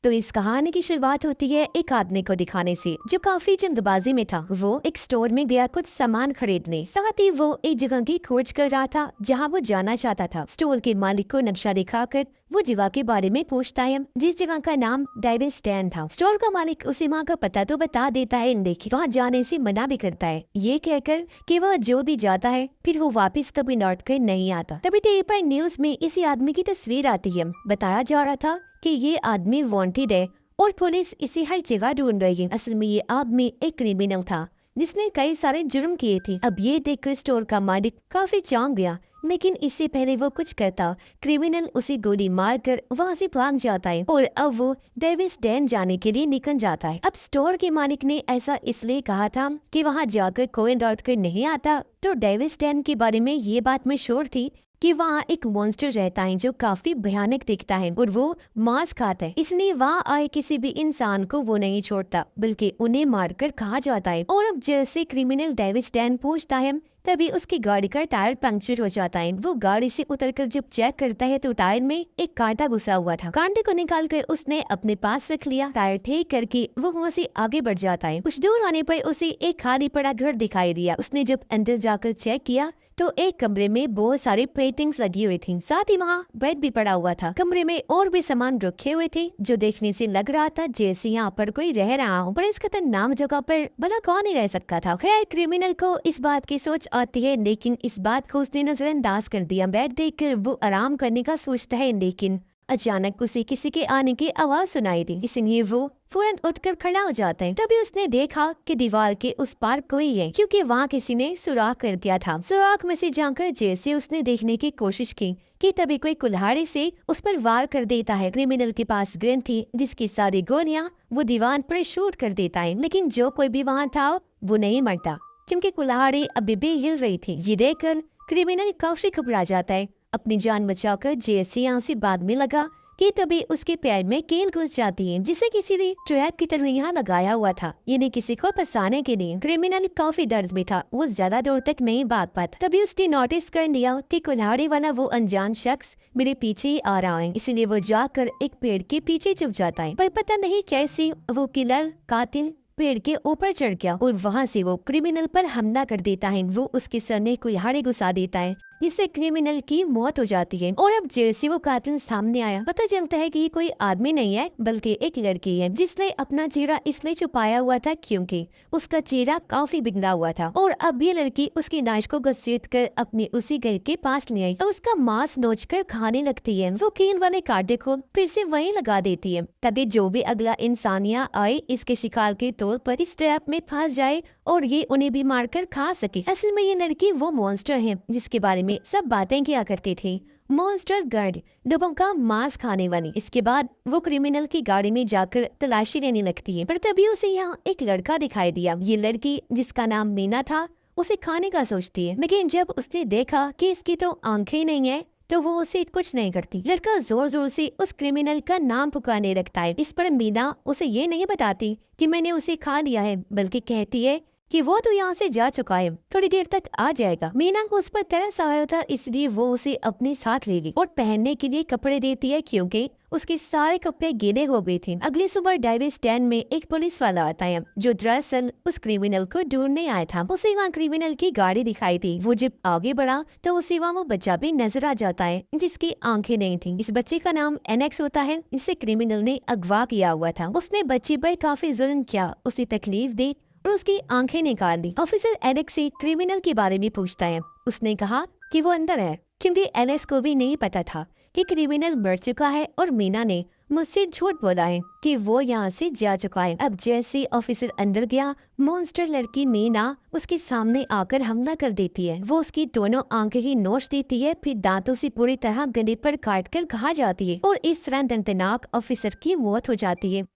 तो इस कहानी की शुरुआत होती है एक आदमी को दिखाने से जो काफी जल्दबाजी में था। वो एक स्टोर में गया कुछ सामान खरीदने, साथ ही वो एक जगह की खोज कर रहा था जहां वो जाना चाहता था। स्टोर के मालिक को नक्शा दिखाकर वो जगह के बारे में पूछता है, जिस जगह का नाम डेविस स्टैंड था। स्टोर का मालिक उसे वहाँ का पता तो बता देता है, लेकिन वहाँ जाने से मना भी करता है, ये कहकर कि वह जो भी जाता है फिर वो वापस कभी लौट कर नहीं आता। तभी टीवी पर न्यूज में इसी आदमी की तस्वीर आती है। बताया जा रहा था कि ये आदमी वांटेड है और पुलिस इसे हर जगह ढूंढ रही है। असल में ये आदमी एक क्रिमिनल था जिसने कई सारे जुर्म किए थे। अब ये देखकर स्टोर का मालिक काफी चौंक गया, लेकिन इससे पहले वो कुछ करता, क्रिमिनल उसे गोली मारकर वहाँ से भाग जाता है और अब वो डेविस डैन जाने के लिए निकल जाता है। अब स्टोर के मालिक ने ऐसा इसलिए कहा था कि वहाँ जाकर कोई लौट कर नहीं आता। तो डेविस डैन के बारे में ये बात मशहूर थी कि वहाँ एक मॉन्स्टर रहता है जो काफी भयानक दिखता है और वो मांस खाता है। इसलिए वहाँ आए किसी भी इंसान को वो नहीं छोड़ता, बल्कि उन्हें मारकर खा जाता है। और अब जैसे क्रिमिनल डेविस डैन पहुंचता है तभी उसकी गाड़ी का टायर पंक्चर हो जाता है। वो गाड़ी से उतरकर जब चेक करता है तो टायर में एक कांटा घुसा हुआ था। कांटे को निकालकर उसने अपने पास रख लिया। टायर ठीक करके वो वहाँ से आगे बढ़ जाता है। कुछ दूर आने पर उसे एक खाली पड़ा घर दिखाई दिया। उसने जब अंदर जाकर चेक किया तो एक कमरे में बहुत सारी पेंटिंग्स लगी हुई थी, साथ ही वहाँ बेड भी पड़ा हुआ था। कमरे में और भी सामान रखे हुए थे जो देखने से लग रहा था जैसे यहाँ पर कोई रह रहा हो, पर इस खतरनाक जगह पर भला कौन ही रह सकता था। खैर क्रिमिनल को इस बात की सोच आती है, लेकिन इस बात को उसने नजरअंदाज कर दिया। बेड देखकर वो आराम करने का सोचता है, लेकिन अचानक उसे किसी के आने की आवाज सुनाई दी। इसलिए वो फौरन उठकर खड़ा हो जाता है। तभी उसने देखा कि दीवार के उस पार कोई है, क्योंकि वहाँ किसी ने सुराख कर दिया था। सुराख में से जाकर जैसे उसने देखने की कोशिश की कि तभी कोई कुल्हाड़ी से उस पर वार कर देता है। क्रिमिनल के पास गन थी जिसकी सारी गोलियां वो दीवार पर शूट कर देता है, लेकिन जो कोई भी वहाँ था वो नहीं मरता क्योंकि कुल्हाड़ी अभी भी हिल रही थी। ये देखकर क्रिमिनल काफी घबरा जाता है। अपनी जान बचाकर जैसे यहाँ से बाद में लगा कि तभी उसके पैर में कील घुस जाती है, जिसे किसी ने ट्रैप की तरह यहाँ लगाया हुआ था, यानी किसी को फंसाने के लिए। क्रिमिनल काफी दर्द में था, वो ज्यादा दूर तक नहीं भाग पाता। तभी उसने नोटिस कर लिया कि कुल्हाड़ी वाला वो अनजान शख्स मेरे पीछे ही आ रहा है, इसलिए वो जाकर एक पेड़ के पीछे छुप जाता है। पर पता नहीं कैसे वो किलर कातिल पेड़ के ऊपर चढ़ गया और वहाँ से वो क्रिमिनल पर हमला कर देता है। वो उसके सर में कुल्हाड़ी घुसा देता है, जिससे क्रिमिनल की मौत हो जाती है। और अब जैसे वो कातिल सामने आया, पता चलता है कि ये कोई आदमी नहीं है बल्कि एक लड़की है, जिसने अपना चेहरा इसलिए छुपाया हुआ था क्योंकि उसका चेहरा काफी बिगड़ा हुआ था। और अब ये लड़की उसकी लाश को घसीट कर अपने उसी घर के पास ले आई और उसका मांस नोच कर खाने लगती है। वो कील वाले कांटे को फिर से वहीं लगा देती है ताकि जो भी अगला इंसान यहाँ आए इसके शिकार के तौर पर इस ट्रैप में फंस जाए और ये उन्हें भी मारकर खा सके। असल में ये लड़की वो मॉन्स्टर है जिसके बारे में सब बातें किया करते थे, मॉन्स्टर गार्ड, लोगों का मांस खाने वाली। इसके बाद वो क्रिमिनल की गाड़ी में जाकर तलाशी लेने लगती है, पर तभी उसे यहाँ एक लड़का दिखाई दिया। ये लड़की जिसका नाम मीना था उसे खाने का सोचती है, लेकिन जब उसने देखा कि इसकी तो आंखें नहीं है तो वो उसे कुछ नहीं करती। लड़का जोर जोर से उस क्रिमिनल का नाम पुकारने लगता है। इस पर मीना उसे ये नहीं बताती कि मैंने उसे खा लिया है, बल्कि कहती है कि वो तो यहाँ से जा चुका है, थोड़ी देर तक आ जाएगा। मीना को उस पर तरस आया था, इसलिए वो उसे अपने साथ ले गई और पहनने के लिए कपड़े देती है क्योंकि उसके सारे कपड़े गीले हो गए थे। अगली सुबह डेविस स्टैंड में एक पुलिस वाला आता है जो दरअसल उस क्रिमिनल को ढूंढने आया था। उसे वहाँ क्रिमिनल की गाड़ी दिखाई थी। वो जब आगे बढ़ा तो उसे वहाँ वो बच्चा भी नजर आ जाता है जिसकी आंखें नहीं थी। इस बच्चे का नाम एनेक्स होता है, इसे क्रिमिनल ने अगवा किया हुआ था। उसने बच्चे पर काफी जुल्म किया, उसे तकलीफ दी और उसकी आंखें निकाल दी। ऑफिसर एलेक्स से क्रिमिनल के बारे में पूछता है। उसने कहा कि वो अंदर है, क्योंकि एलेक्स को भी नहीं पता था कि क्रिमिनल मर चुका है और मीना ने मुझसे झूठ बोला है कि वो यहाँ से जा चुका है। अब जैसे ऑफिसर अंदर गया, मॉन्स्टर लड़की मीना उसके सामने आकर हमला कर देती है। वो उसकी दोनों आंखें ही नोच देती है, फिर दांतों से पूरी तरह गले पर काट कर खा जाती है और इस तरह दर्दनाक ऑफिसर की मौत हो जाती है।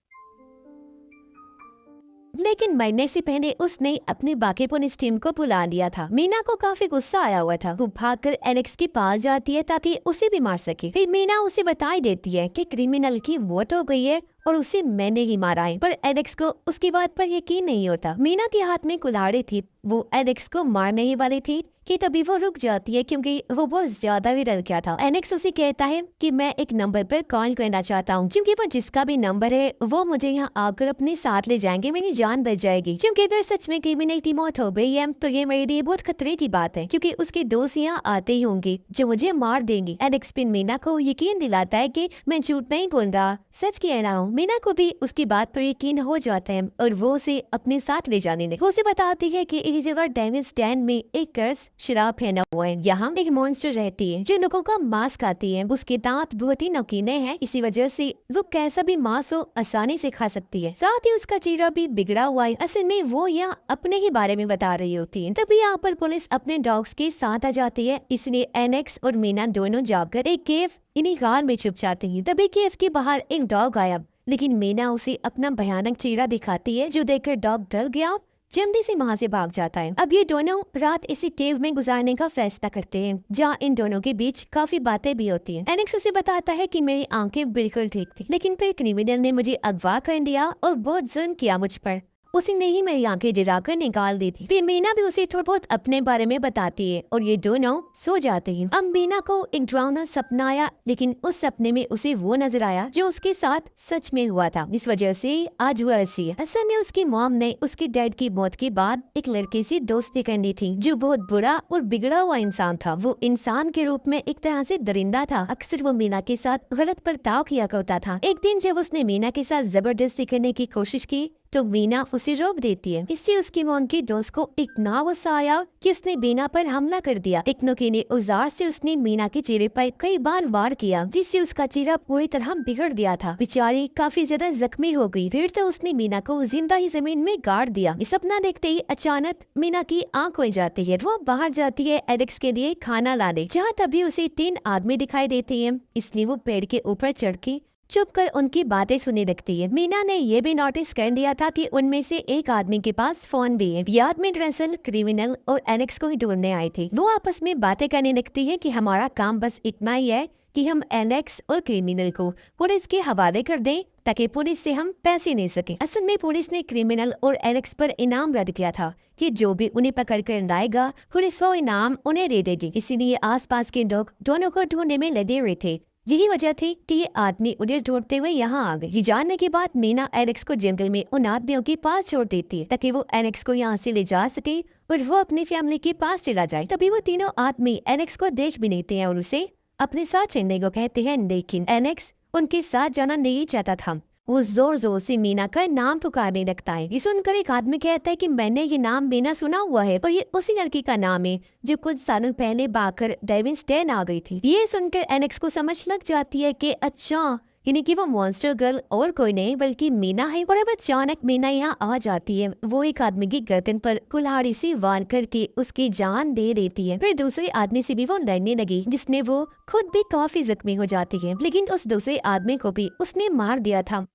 लेकिन मरने से पहले उसने अपने बाकी पुलिस टीम को बुला लिया था। मीना को काफी गुस्सा आया हुआ था। वो भागकर एलेक्स के पास जाती है ताकि उसे भी मार सके। फिर मीना उसे बता देती है कि क्रिमिनल की मौत हो गई है और उसे मैंने ही मारा है, पर एलेक्स को उसकी बात पर यकीन नहीं होता। मीना के हाथ में कुल्हाड़ी थी, वो एलेक्स को मारने ही वाली थी कि तभी वो रुक जाती है क्योंकि वो बहुत ज्यादा भी डर गया था। एनेक्स उसे कहता है कि मैं एक नंबर पर कॉल करना चाहता हूँ, क्योंकि वो जिसका भी नंबर है वो मुझे यहाँ आकर अपने साथ ले जाएंगे, मेरी जान बच जाएगी। क्योंकि अगर सच में क्रिमिनल की मौत हो गई है तो ये मेरे लिए बहुत खतरे की बात है, क्योंकि उसके दोस्त यहाँ आते ही होंगे जो मुझे मार देंगे। एनेक्स फिर मीना को यकीन दिलाता है कि मैं झूठ नहीं बोल रहा, सच कह रहा हूँ। मीना को भी उसकी बात पर यकीन हो जाता है और वो उसे अपने साथ ले जाने लगे। वो उसे बताती है कि इस जगह डेविड स्टैंड में एक कर्ज शराब पहना हुआ है। यहाँ एक मॉन्स्टर रहती है जो लोगों का मांस खाती है। उसके दांत बहुत ही नकीने हैं, इसी वजह से वो कैसा भी मांस हो आसानी से खा सकती है। साथ ही उसका चेहरा भी बिगड़ा हुआ है। असल में वो यहाँ अपने ही बारे में बता रही होती है। तभी यहाँ पर पुलिस अपने डॉग्स के साथ आ जाती है, इसलिए एनेक्स और मीना दोनों जाकर एक केव इन्हीं कार में छुप जाते हैं। तभी केव के बाहर एक डॉग गायब, लेकिन मीना उसे अपना भयानक चेहरा दिखाती है, जो देखकर डॉग डर गया, जल्दी से वहाँ से भाग जाता है। अब ये दोनों रात इसी केव में गुजारने का फैसला करते हैं, जहाँ इन दोनों के बीच काफी बातें भी होती हैं। एनेक्स उसे बताता है कि मेरी आंखें बिल्कुल ठीक थी, लेकिन फिर क्रिमिनल ने मुझे अगवा कर दिया और बहुत जुल्म किया मुझ पर। उसने ही मेरी आंखें जलाकर निकाल दी थी। फिर मीना भी उसे थोड़ा बहुत अपने बारे में बताती है और ये दोनों सो जाते हैं। अब मीना को एक डरावना सपना आया, लेकिन उस सपने में उसे वो नजर आया जो उसके साथ सच में हुआ था। इस वजह से आज वो ऐसी है। असल में उसकी मॉम ने उसके डैड की मौत के बाद एक लड़के से दोस्ती करनी थी, जो बहुत बुरा और बिगड़ा हुआ इंसान था। वो इंसान के रूप में एक तरह से दरिंदा था। अक्सर वो मीना के साथ गलत बर्ताव किया करता था। एक दिन जब उसने मीना के साथ जबरदस्ती करने की कोशिश की तो मीना उसे रोक देती है। इससे उसकी मॉम की दोस्त को इतना गुस्सा आया कि उसने मीना पर हमला कर दिया। एक नुकीले औजार से उसने मीना के चेहरे पर कई बार वार किया, जिससे उसका चेहरा पूरी तरह बिगड़ गया था। बेचारी काफी ज्यादा जख्मी हो गई। फिर तो उसने मीना को जिंदा ही जमीन में गाड़ दिया। ये सपना देखते ही अचानक मीना की आंख खुल जाती है। वो बाहर जाती है एलेक्स के लिए खाना लाने, जहाँ तभी उसे 3 आदमी दिखाई देते हैं। इसलिए वो पेड़ के ऊपर चढ़ के चुप कर उनकी बातें सुनने लगती है। मीना ने ये भी नोटिस कर दिया था कि उनमें से एक आदमी के पास फोन भी है। ये आदमी दरअसल क्रिमिनल और एलेक्स को ही ढूंढने आए थे। वो आपस में बातें करने लगती है कि हमारा काम बस इतना ही है कि हम एलेक्स और क्रिमिनल को पुलिस के हवाले कर दें, ताकि पुलिस से हम पैसे ले सकें। असल में पुलिस ने क्रिमिनल और एलेक्स पर इनाम रद्द किया था कि जो भी उन्हें पकड़ कर लाएगा पुलिस वो इनाम उन्हें दे देगी। इसीलिए आसपास के लोग दोनों को ढूंढने में लगे हुए थे। यही वजह थी कि ये आदमी उन्हें ढूंढते हुए यहाँ आ गए। ये जानने के बाद मीना एलेक्स को जंगल में उन आदमियों के पास छोड़ देती है, ताकि वो एलेक्स को यहाँ से ले जा सके और वो अपनी फैमिली के पास चला जाए। तभी वो तीनों आदमी एलेक्स को देख भी लेते हैं और उसे अपने साथ चलने को कहते हैं, लेकिन एलेक्स उनके साथ जाना नहीं चाहता था। वो जोर जोर से मीना का नाम पुकारने लगता है। ये सुनकर एक आदमी कहता है कि मैंने ये नाम मीना सुना हुआ है, पर ये उसी लड़की का नाम है जो कुछ सालों पहले भागकर डेविड स्टैंड आ गई थी। ये सुनकर एलेक्स को समझ लग जाती है कि अच्छा, यानी कि वो मॉन्स्टर गर्ल और कोई नहीं बल्कि मीना है। और अब अचानक मीना यहाँ आ जाती है। वो एक आदमी की गर्दन पर कुल्हाड़ी से वार करके उसकी जान दे देती है। फिर दूसरे आदमी से भी वो लड़ने लगी, जिसने वो खुद भी काफी जख्मी हो जाती है, लेकिन उस दूसरे आदमी को भी उसने मार दिया था।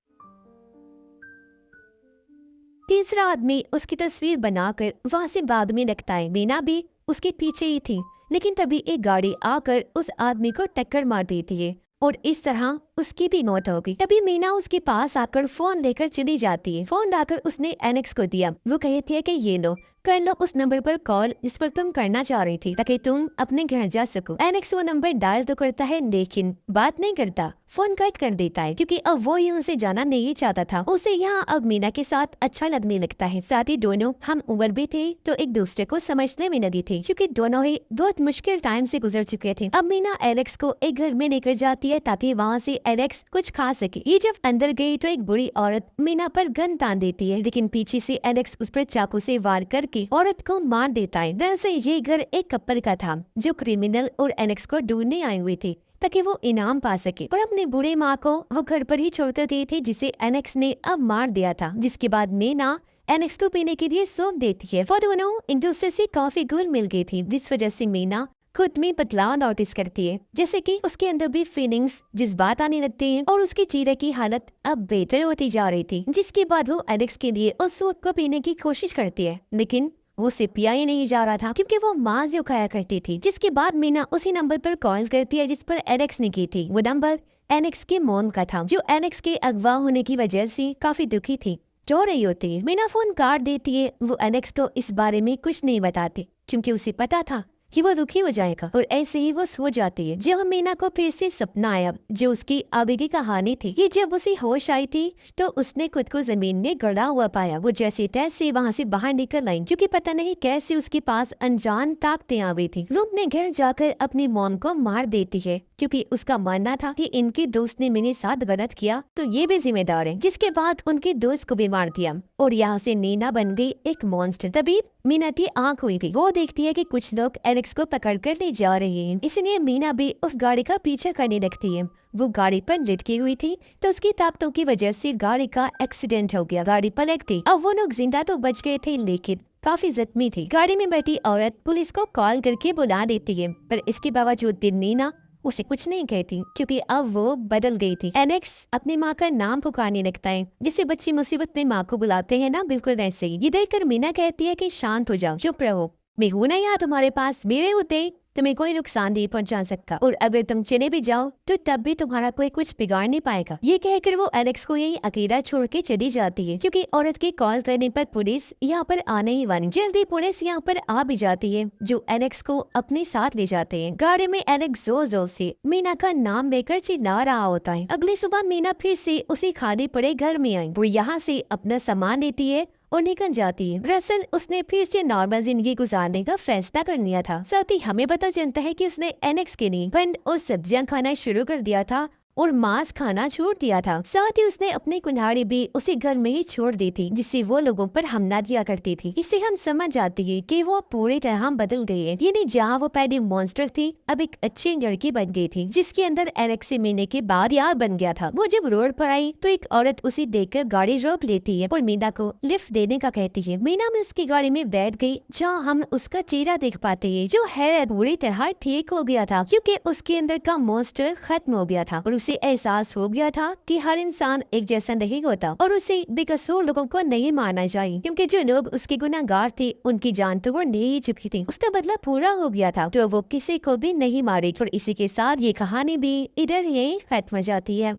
तीसरा आदमी उसकी तस्वीर बनाकर वहाँ से भागने लगता है। मीना भी उसके पीछे ही थी, लेकिन तभी एक गाड़ी आकर उस आदमी को टक्कर मार देती है और इस तरह उसकी भी मौत हो गई। तभी मीना उसके पास आकर फोन लेकर चली जाती है। फोन लाकर उसने एलेक्स को दिया। वो कहती है कि ये लो, कर लो उस नंबर पर कॉल जिस पर तुम करना चाह रही थी, ताकि तुम अपने घर जा सको। एलेक्स वो नंबर डायल तो करता है, लेकिन बात नहीं करता, फोन कट कर देता है, क्योंकि अब वो यहाँ से जाना नहीं चाहता था। उसे यहाँ अब मीना के साथ अच्छा लगने लगता है। साथ ही दोनों हम उम्र भी थे तो एक दूसरे को समझने में लगी थी, क्योंकि दोनों ही बहुत मुश्किल टाइम से गुजर चुके थे। अब मीना एलेक्स को एक घर में लेकर जाती है ताकि वहाँ से एलेक्स कुछ खा सके। ये जब अंदर गई तो एक बुरी औरत मीना पर गन तान देती है, लेकिन पीछे से एलेक्स उस पर चाकू से वार करके औरत को मार देता है। दरअसल ये घर एक कपल का था जो क्रिमिनल और एलेक्स को ढूंढने आए हुए थे ताकि वो इनाम पा सके, और अपने बूढ़े माँ को वो घर पर ही छोड़ते गए थे, जिसे एलेक्स ने अब मार दिया था। जिसके बाद मीना एलेक्स को पीने के लिए सौंप देती है। वो दोनों एक दूसरे से काफी घुल मिल गई थी, जिस वजह से मीना खुद में बदलाव नोटिस करती है, जैसे कि उसके अंदर भी फीलिंग्स जज्बात आने लगते हैं और उसके चेहरे की हालत अब बेहतर होती जा रही थी। जिसके बाद वो एलेक्स के लिए उस सूप को पीने की कोशिश करती है, लेकिन वो उसे पिया ही नहीं जा रहा था, क्योंकि वो मांस जो खाया करती थी। जिसके बाद मीना उसी नंबर पर कॉल करती है जिस पर एलेक्स ने की थी। वो नंबर एलेक्स के मॉम का था, जो एलेक्स के अगवा होने की वजह से काफी दुखी थी, रो रही होती है। मीना फोन काट देती है। वो एलेक्स को इस बारे में कुछ नहीं बताती, क्योंकि उसे पता था कि वो दुखी हो जाएगा और ऐसे ही वो सो जाती है। जब मीना को फिर से सपना आया जो उसकी आगे की कहानी थी कि जब उसे होश आई थी तो उसने खुद को जमीन में गड़ा हुआ पाया। वो जैसे तैसे वहाँ से बाहर निकल आई क्योंकि पता नहीं कैसे उसके पास अनजान ताकतें आ गई थी। वो अपने घर जाकर अपनी मॉम को मार देती है क्योंकि उसका मानना था कि इनके दोस्त ने मेरे साथ गलत किया तो ये भी जिम्मेदार है। जिसके बाद उनके दोस्त को भी मार दिया और यहाँ से नीना बन गई एक मॉन्स्टर। तभी मीना की आंख हुई थी। वो देखती है कि कुछ लोग एलेक्स को पकड़ कर ले जा रहे हैं, इसलिए मीना भी उस गाड़ी का पीछा करने लगती है। वो गाड़ी पर लटकी हुई थी तो उसकी ताकतों की वजह से गाड़ी का एक्सीडेंट हो गया। गाड़ी पलट गई। अब वो लोग जिंदा तो बच गए थे लेकिन काफी जख्मी थी। गाड़ी में बैठी औरत पुलिस को कॉल करके बुला देती है पर इसके बावजूद भी नीना उसे कुछ नहीं कहती क्योंकि अब वो बदल गई थी। एलेक्स अपनी माँ का नाम पुकारने लगता है जिससे बच्ची मुसीबत में माँ को बुलाते हैं ना, बिल्कुल ऐसे ही। ये देखकर मीना कहती है कि शांत हो जाओ, चुप रहो, मैं हूं ना यहाँ तुम्हारे पास। मेरे होते तुम्हें कोई नुकसान नहीं पहुंचा सकता और अगर तुम चले भी जाओ तो तब भी तुम्हारा कोई कुछ बिगाड़ नहीं पाएगा। ये कहकर वो एलेक्स को यही अकेला छोड़ के चली जाती है क्योंकि औरत की कॉल करने पर पुलिस यहाँ पर आने ही वाली। जल्दी पुलिस यहाँ पर आ भी जाती है जो एलेक्स को अपने साथ ले जाते हैं। गाड़ी में एलेक्स जोर जोर से मीना का नाम लेकर चिल्ला रहा होता है। अगली सुबह मीना फिर से उसी खाली पड़े घर में आई। वो यहाँ से अपना सामान लेती है और निकल जाती है। दरअसल उसने फिर से नॉर्मल जिंदगी गुजारने का फैसला कर लिया था। साथ ही हमें पता चलता है कि उसने एलेक्स के लिए फंड और सब्जियां खाना शुरू कर दिया था और मांस खाना छोड़ दिया था। साथ ही उसने अपनी कुल्हाड़ी भी उसी घर में ही छोड़ दी थी जिससे वो लोगों पर हमला किया करती थी। इससे हम समझ जाती है कि वो पूरी तरह बदल गई है। यानी जहाँ वो पहले मॉन्स्टर थी अब एक अच्छी लड़की बन गई थी जिसके अंदर एलेक्स से मिलने के बाद यार बन गया था। वो जब रोड पर आई तो एक औरत उसे देखकर गाड़ी रोक लेती है और मीना को लिफ्ट देने का कहती है। मीना में उसकी गाड़ी में बैठ गई जहाँ हम उसका चेहरा देख पाते है जो है पूरी तरह ठीक हो गया था क्योंकि उसके अंदर का मॉन्स्टर खत्म हो गया था और उसे एहसास हो गया था कि हर इंसान एक जैसा नहीं होता और उसे बेकसूर लोगों को नहीं मारना चाहिए क्योंकि जो लोग उसके गुनाहगार थे उनकी जान तो वो नहीं चुकी थी। उसका बदला पूरा हो गया था तो वो किसी को भी नहीं मारी। और इसी के साथ ये कहानी भी इधर यही खत्म हो जाती है।